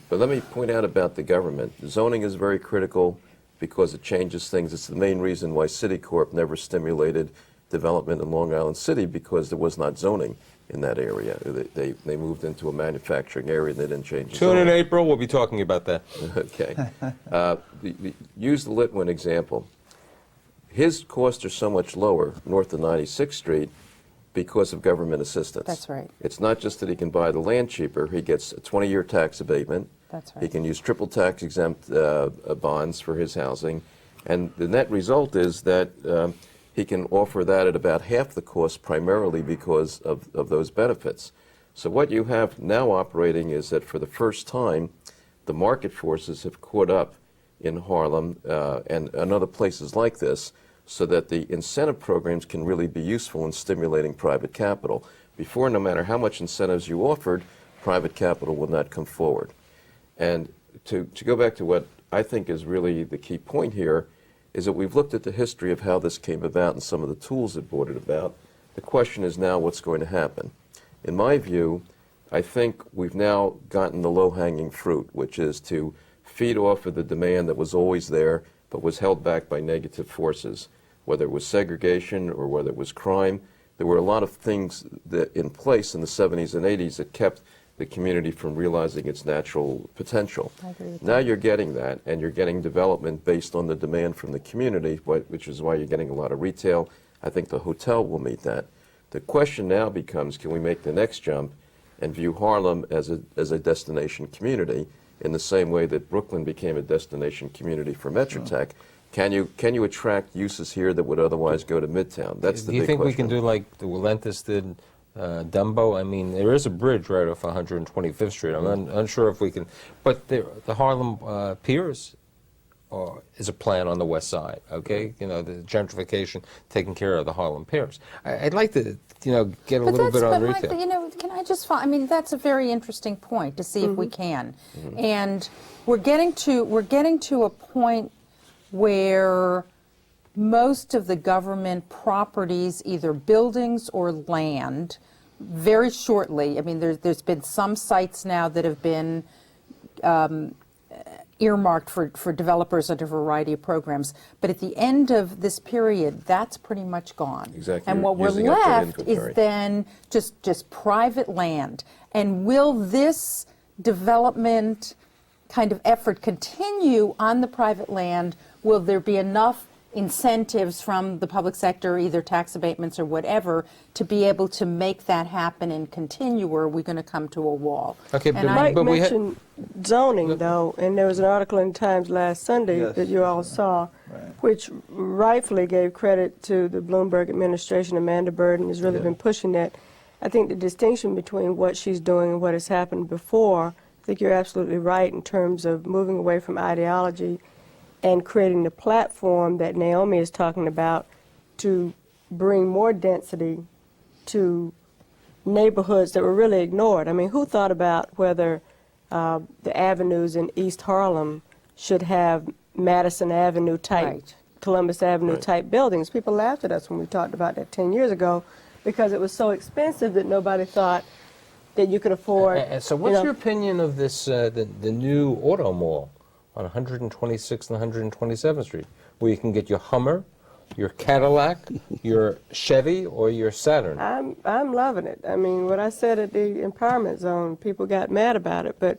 But let me point out about the government. Zoning is very critical because it changes things. It's the main reason why Citicorp never stimulated development in Long Island City, because there was not zoning in that area. They moved into a manufacturing area and they didn't change the Tune in zoning. April. We'll be talking about that. Okay. Use the Litwin example. His costs are so much lower north of 96th Street because of government assistance. That's right. It's not just that he can buy the land cheaper. He gets a 20-year tax abatement. That's right. He can use triple tax exempt bonds for his housing. And the net result is that he can offer that at about half the cost, primarily because of those benefits. So what you have now operating is that for the first time, the market forces have caught up in Harlem and other places like this, so that the incentive programs can really be useful in stimulating private capital. Before, no matter how much incentives you offered, private capital would not come forward. And to go back to what I think is really the key point here, is that we've looked at the history of how this came about and some of the tools that brought it about. The question is now what's going to happen. In my view, I think we've now gotten the low-hanging fruit, which is to feed off of the demand that was always there but was held back by negative forces, whether it was segregation or whether it was crime. There were a lot of things that in place in the 70s and 80s that kept the community from realizing its natural potential. I agree with Now you're getting that, and you're getting development based on the demand from the community, which is why you're getting a lot of retail. I think the hotel will meet that. The question now becomes, can we make the next jump and view Harlem as a destination community in the same way that Brooklyn became a destination community for Metrotech? Can you attract uses here that would otherwise go to Midtown? That's the Do you big think question. we can do like the Willentis did, Dumbo? I mean, there is a bridge right off 125th Street. I'm unsure if we can, but the Harlem Piers is a plan on the west side, okay? You know, the gentrification taking care of the Harlem Piers. I'd like to, you know, get a little bit on But retail. Mike, you know, can I just I mean, that's a very interesting point to see if we can. And we're getting to a point where most of the government properties, either buildings or land, very shortly, I mean, there's been some sites now that have been earmarked for developers under a variety of programs. But at the end of this period, that's pretty much gone. Exactly. And what we're Using up their left is inventory. then just private land. And will this development kind of effort continue on the private land? Will there be enough incentives from the public sector, either tax abatements or whatever, to be able to make that happen and continue, or are we going to come to a wall? Okay, And but I- Mike we had- mentioned zoning, though, and there was an article in Times last Sunday Yes. that you all saw, which rightfully gave credit to the Bloomberg administration. Amanda Burden has really been pushing that. I think the distinction between what she's doing and what has happened before, I think you're absolutely right in terms of moving away from ideology and creating the platform that Naomi is talking about to bring more density to neighborhoods that were really ignored. I mean, who thought about whether the avenues in East Harlem should have Madison Avenue type, Right. Columbus Avenue Right. type buildings? People laughed at us when we talked about that 10 years ago because it was so expensive that nobody thought that you could afford. So you what's know, your opinion of this, the new auto mall on 126th and 127th Street, where you can get your Hummer, your Cadillac, your Chevy, or your Saturn? I'm loving it. I mean, what I said at the empowerment zone, people got mad about it, but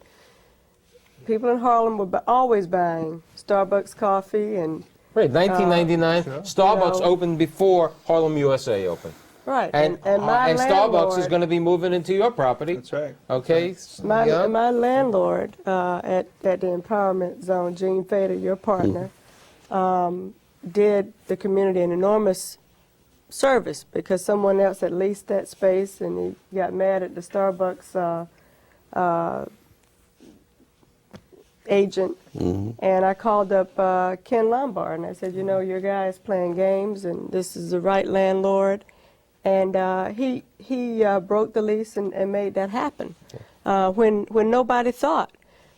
people in Harlem were always buying Starbucks coffee and Right, 1999, Starbucks You know. opened before Harlem USA opened. right. And my Starbucks is landlord- going to be moving into your property. That's right. Okay? My, yeah. my landlord at the empowerment zone, Gene Fader, your partner, did the community an enormous service because someone else had leased that space and he got mad at the Starbucks agent. And I called up Ken Lombard and I said, you know, your guy is playing games and this is the right landlord. And he broke the lease and made that happen when nobody thought.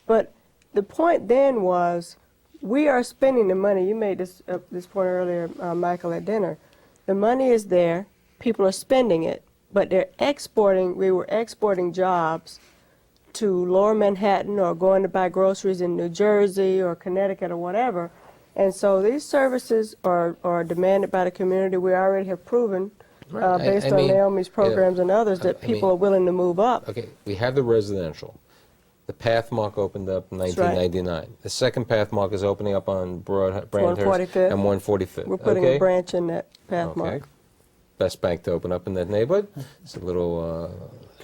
But the point then was, we are spending the money. You made this point earlier, Michael, at dinner. The money is there. People are spending it, but they're exporting. We were exporting jobs to Lower Manhattan or going to buy groceries in New Jersey or Connecticut or whatever. And so these services are demanded by the community. We already have proven, Right. based I on mean, Naomi's programs yeah. and others, that I mean- people are willing to move up. Okay, we have the residential. The Pathmark opened up in That's right. 1999. The second Pathmark is opening up on Brandhurst 145th. and 145th. We're putting okay? a branch in that Pathmark. Okay. Best bank to open up in that neighborhood. It's a little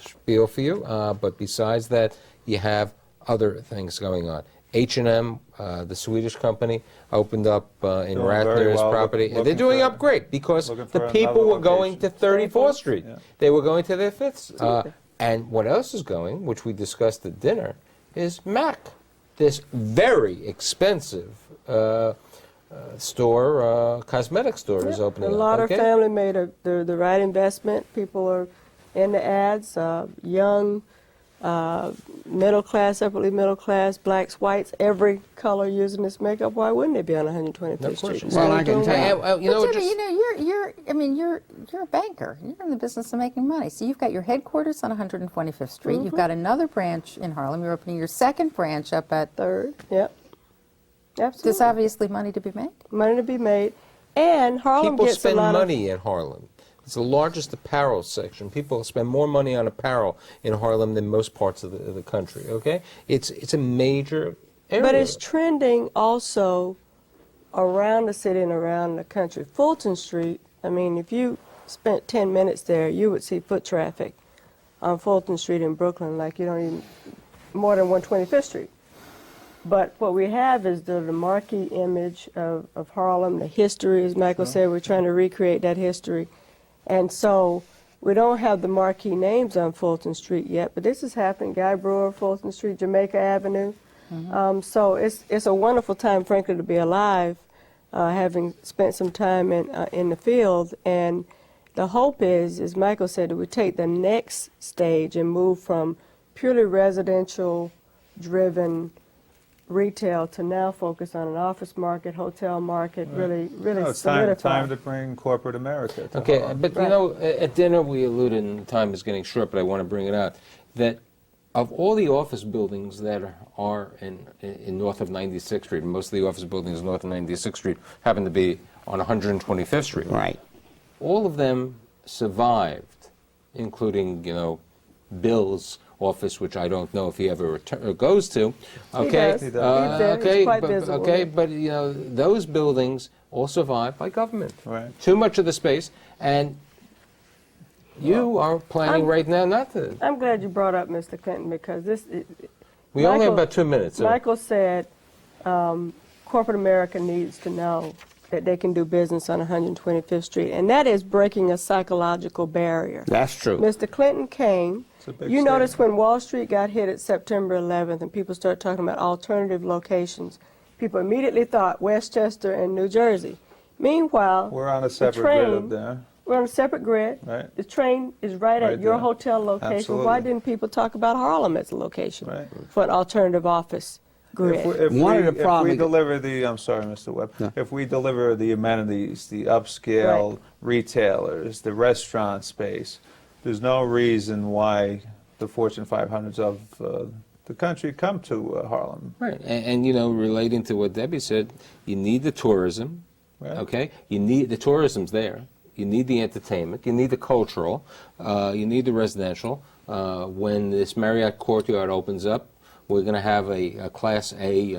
spiel for you. But besides that, you have other things going on. H&M, the Swedish company, opened up in Doing very Ratner's well, property. looking They're doing for- up great because looking the for people another were going to location. 34th Street. Yeah. They were going to their 5th. And what else is going, which we discussed at dinner, is MAC, this very expensive store, cosmetic store is opening A up. lot okay? of family made the right investment. People are in the ads, young, middle class, upperly middle class, blacks, whites, every color using this makeup. Why wouldn't it be on 125th No Street? question. It's Well, only I can doing tell well. You know, But just, you're a banker. You're in the business of making money. So you've got your headquarters on 125th Street. You've got another branch in Harlem. You're opening your second branch up at. Third, yep. Absolutely. There's obviously money to be made. Money to be made. And Harlem people gets a spend lot money in Harlem. It's the largest apparel section. People spend more money on apparel in Harlem than most parts of the country, okay? It's a major area. But it's trending also around the city and around the country. Fulton Street, I mean, if you spent 10 minutes there, you would see foot traffic on Fulton Street in Brooklyn like you don't even, more than 125th Street. But what we have is the marquee image of Harlem, the history, as Michael said, we're trying to recreate that history. And so we don't have the marquee names on Fulton Street yet, but this is happening. Guy Brewer, Fulton Street, Jamaica Avenue. So it's a wonderful time, frankly, to be alive, having spent some time in the field. And the hope is, as Michael said, that we take the next stage and move from purely residential-driven retail to now focus on an office market, hotel market, really No, it's solidify. time to bring corporate America to Okay, Harlem. but you know, at dinner we alluded, and time is getting short, but I want to bring it out, that of all the office buildings that are in north of 96th Street, and most of the office buildings north of 96th Street happen to be on 125th Street. Right. All of them survived, including, you know, Bill's office, which I don't know if he ever goes to. Okay, He does. He's there. It's okay, quite visible. okay, but you know, those buildings all survived by government. Right. Too much of the space, and you are planning right now not to. I'm glad you brought up Mr. Clinton, because We only have Michael- about 2 minutes. So. Michael said corporate America needs to know that they can do business on 125th Street, and that is breaking a psychological barrier. That's true. Mr. Clinton came. It's a big You notice statement. when Wall Street got hit at September 11th and people started talking about alternative locations, people immediately thought Westchester and New Jersey. Meanwhile, We're on a the separate grid train- up there. we're on a separate grid. Right. The train is right Right at your there. hotel location. Absolutely. Why didn't people talk about Harlem as a location Right. for an alternative office grid? One of the If we problems- deliver the, I'm sorry, Mr. Webb, if we deliver the amenities, the upscale Right. retailers, the restaurant space, there's no reason why the Fortune 500s of the country come to Harlem. Right, and you know, relating to what Debbie said, you need the tourism. Right. Okay, you need the tourism's there. You need the entertainment. You need the cultural. You need the residential. When this Marriott Courtyard opens up, we're going to have a Class A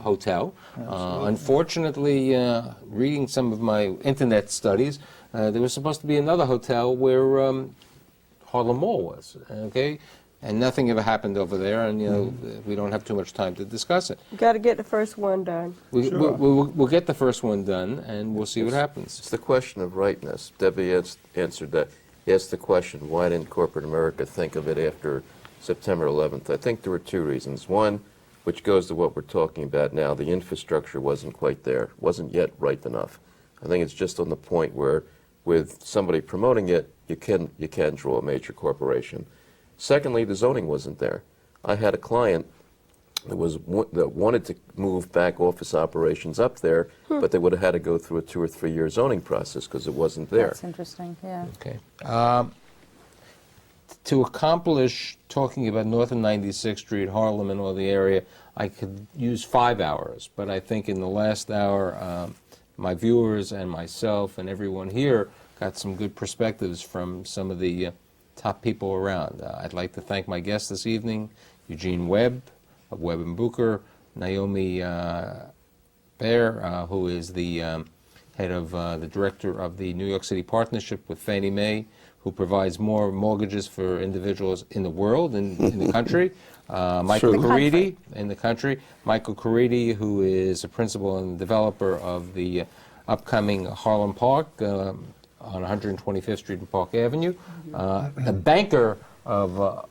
hotel. Unfortunately, reading some of my internet studies, there was supposed to be another hotel where Harlem Mall was. Okay, and nothing ever happened over there, and you know we don't have too much time to discuss it. You got to get the first one done. Sure. We'll get the first one done, and we'll see what happens. It's the question of rightness. Debbie answered that. He asked the question, why didn't corporate America think of it after September 11th? I think there were two reasons. One, which goes to what we're talking about now, the infrastructure wasn't quite there, wasn't yet ripe enough. I think it's just on the point where, with somebody promoting it, you can draw a major corporation. Secondly, the zoning wasn't there. I had a client that wanted to move back office operations up there, but they would have had to go through a 2 or 3 year zoning process because it wasn't there. That's interesting, yeah. Okay. To accomplish talking about North and 96th Street, Harlem, and all the area, I could use 5 hours, but I think in the last hour, my viewers and myself and everyone here got some good perspectives from some of the top people around. I'd like to thank my guests this evening, Eugene Webb of Webb & Booker, Naomi Baer, who is the head of the director of the New York City Partnership with Fannie Mae, who provides more mortgages for individuals in the world and in the country. Michael True. Caridi in the country. Michael Caridi, who is a principal and developer of the upcoming Harlem Park on 125th Street and Park Avenue. The banker of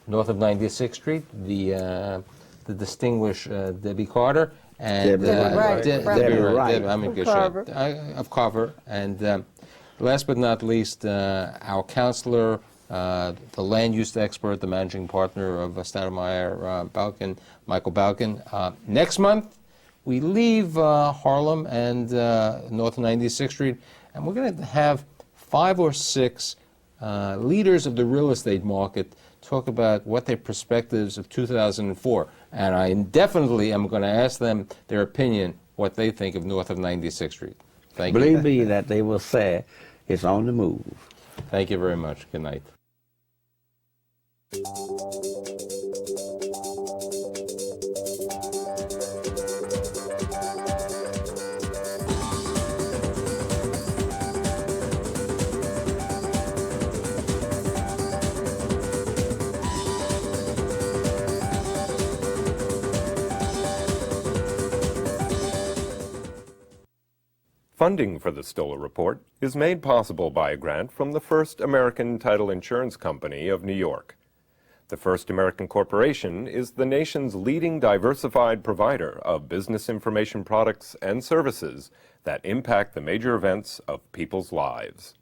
north of 96th Street, the distinguished Debbie Carter. And Debbie Wright. Debbie Wright. Wright. I'm in Of good Carver. shape. Of Carver. And last but not least, our counselor, the land use expert, the managing partner of Stoudemire Balkin, Michael Balkin. Next month, we leave Harlem and North 96th Street, and we're going to have 5 or 6 leaders of the real estate market talk about what their perspectives of 2004. And I definitely am going to ask them their opinion, what they think of North of 96th Street. Thank you. Believe me that they will say it's on the move. Thank you very much. Good night. Funding for the Stoller Report is made possible by a grant from the First American Title Insurance Company of New York. The First American Corporation is the nation's leading diversified provider of business information products and services that impact the major events of people's lives.